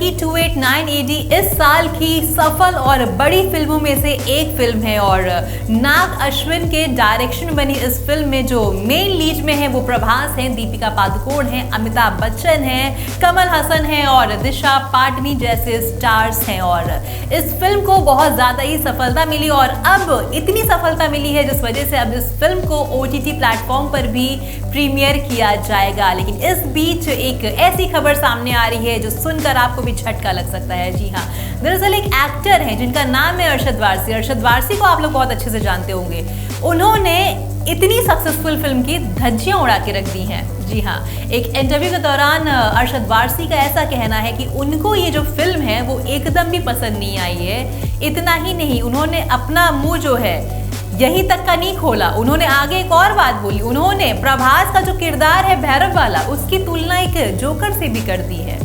कल्कि 289 AD इस साल की सफल और बड़ी फिल्मों में से एक फिल्म है और नाग अश्विन के डायरेक्शन बनी इस फिल्म में जो मेन लीड में है वो प्रभास हैं, दीपिका पादुकोण हैं, अमिताभ बच्चन हैं, कमल हसन हैं और दिशा पाटनी जैसे स्टार्स हैं। और इस फिल्म को बहुत ज़्यादा ही सफलता मिली और अब इतनी सफलता मिली है जिस वजह से अब इस फिल्म को OTT प्लेटफॉर्म पर भी प्रीमियर किया जाएगा। लेकिन इस बीच एक ऐसी खबर सामने आ रही है जो सुनकर आपको भी झटका लग सकता है। जी हाँ, दरअसल एक एक्टर हैं जिनका नाम है अरशद वारसी। अरशद वारसी को आप लोग बहुत अच्छे से जानते होंगे। उन्होंने इतनी सक्सेसफुल फिल्म की धज्जियां उड़ा के रख दी हैं। जी हाँ, एक इंटरव्यू के दौरान अरशद वारसी का ऐसा कहना है कि उनको ये जो फिल्म है वो एकदम भी पसंद नहीं आई है। इतना ही नहीं, उन्होंने अपना मुंह जो है यहीं तक का नहीं खोला, उन्होंने आगे एक और बात बोली। उन्होंने प्रभास का जो किरदार है भैरव वाला, उसकी तुलना एक जोकर से भी कर दी है।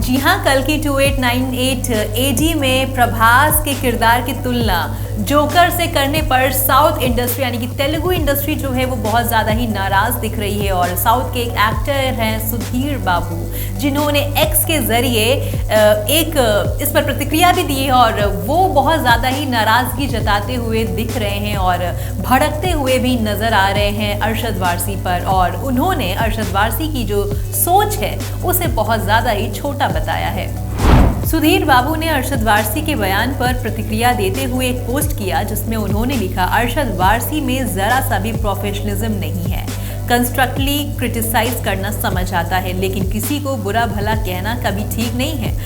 जी हाँ, कल्कि 2898 AD में प्रभास के किरदार की तुलना जोकर से करने पर साउथ इंडस्ट्री यानी कि तेलुगु इंडस्ट्री जो है वो बहुत ज़्यादा ही नाराज़ दिख रही है। और साउथ के एक एक्टर हैं सुधीर बाबू, जिन्होंने एक्स के ज़रिए एक इस पर प्रतिक्रिया भी दी है और वो बहुत ज़्यादा ही नाराज़गी जताते हुए दिख रहे हैं और भड़कते हुए भी नज़र आ रहे हैं अरशद वारसी पर। और उन्होंने अरशद वारसी की जो सोच है उसे बहुत ज़्यादा ही छोटा बताया है। सुधीर बाबू ने अरशद वारसी के बयान पर प्रतिक्रिया देते हुए एक पोस्ट किया जिसमें उन्होंने लिखा, अरशद वारसी में ज़रा सा भी प्रोफेशनलिज्म नहीं है। कंस्ट्रक्टली क्रिटिसाइज करना समझ आता है लेकिन किसी को बुरा भला कहना कभी ठीक नहीं है।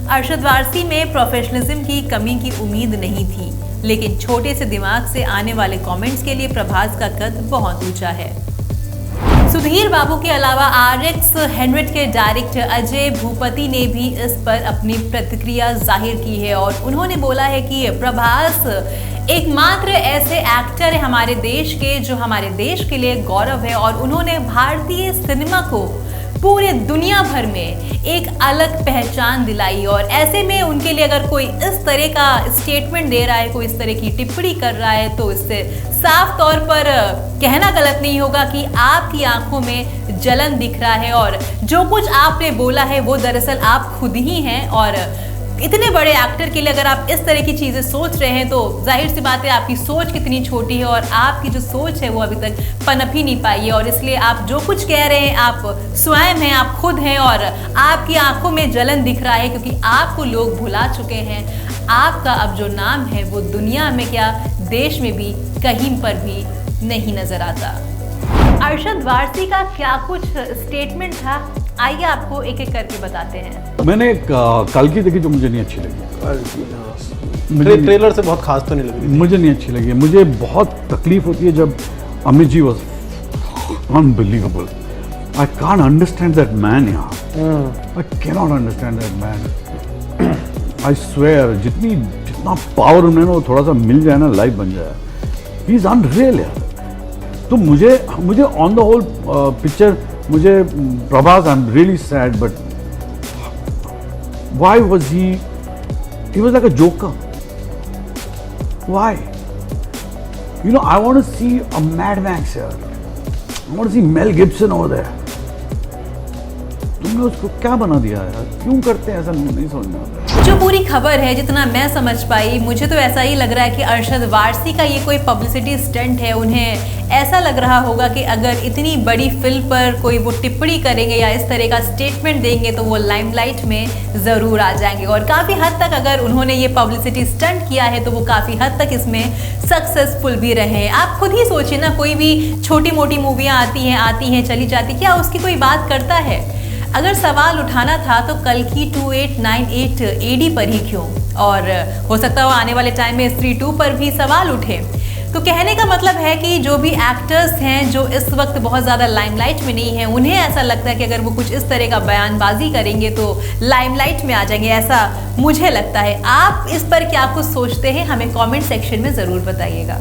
अरशद वारसी में प्रोफेशनलिज्म की कमी की उम्मीद नहीं थी, लेकिन छोटे से दिमाग से आने वाले कमेंट्स के लिए प्रभास का कद बहुत ऊंचा है। सुधीर बाबू के अलावा RX 100 के डायरेक्टर अजय भूपति ने भी इस पर अपनी प्रतिक्रिया जाहिर की है और उन्होंने बोला है कि प्रभास एकमात्र ऐसे एक्टर है हमारे देश के जो हमारे देश के लिए गौरव है और उन्होंने भारतीय सिनेमा को पूरे दुनिया भर में एक अलग पहचान दिलाई। और ऐसे में उनके लिए अगर कोई इस तरह का स्टेटमेंट दे रहा है, कोई इस तरह की टिप्पणी कर रहा है तो इससे साफ तौर पर कहना गलत नहीं होगा कि आपकी आंखों में जलन दिख रहा है और जो कुछ आपने बोला है वो दरअसल आप खुद ही हैं। और इतने बड़े एक्टर के लिए अगर आप इस तरह की चीज़ें सोच रहे हैं तो जाहिर सी बात है आपकी सोच कितनी छोटी है और आपकी जो सोच है वो अभी तक पनप ही नहीं पाई है। और इसलिए आप जो कुछ कह रहे हैं आप स्वयं हैं, आप खुद हैं और आपकी आंखों में जलन दिख रहा है क्योंकि आपको लोग भुला चुके हैं। आपका अब जो नाम है वो दुनिया में क्या देश में भी कहीं पर भी नहीं नजर आता। अरशद वारसी का क्या कुछ स्टेटमेंट था, आइए आपको एक एक करके बताते हैं। मैंने कल्कि देखी जो मुझे नहीं अच्छी लगी। मुझे ट्रेलर से बहुत खास तो नहीं लगी, मुझे नहीं अच्छी लगी। मुझे बहुत तकलीफ होती है जब Amit ji was unbelievable. I can't understand that man यार, I can not understand that man. I swear जितना पावर उन्हें वो थोड़ा सा मिल जाए ना, लाइफ बन जाए। ही इज अनरियल यार। तो मुझे ऑन द होल पिक्चर मुझे Prabhas, I am really sad but why was he was like a joker. Why? You know, I want to see a Mad Max यार। I want to see Mel Gibson over there. तुमने उसको क्या बना दिया यार? क्यों करते हैं ऐसा? नहीं समझ में आता। जो पूरी खबर है जितना मैं समझ पाई, मुझे तो ऐसा ही लग रहा है कि अरशद वारसी का ये कोई पब्लिसिटी स्टंट है। उन्हें ऐसा लग रहा होगा कि अगर इतनी बड़ी फिल्म पर कोई वो टिप्पणी करेंगे या इस तरह का स्टेटमेंट देंगे तो वो लाइमलाइट में ज़रूर आ जाएंगे। और काफ़ी हद तक अगर उन्होंने ये पब्लिसिटी स्टंट किया है तो वो काफ़ी हद तक इसमें सक्सेसफुल भी रहे हैं। आप खुद ही सोचिए ना, कोई भी छोटी मोटी मूवियाँ आती हैं चली जाती, क्या उसकी कोई बात करता है? अगर सवाल उठाना था तो कल्कि 2898 AD पर ही क्यों, और हो सकता है आने वाले टाइम में स्त्री 2 पर भी सवाल उठे। तो कहने का मतलब है कि जो भी एक्टर्स हैं जो इस वक्त बहुत ज़्यादा लाइमलाइट में नहीं हैं, उन्हें ऐसा लगता है कि अगर वो कुछ इस तरह का बयानबाजी करेंगे तो लाइमलाइट में आ जाएंगे, ऐसा मुझे लगता है। आप इस पर क्या कुछ सोचते हैं, हमें कमेंट सेक्शन में ज़रूर बताइएगा।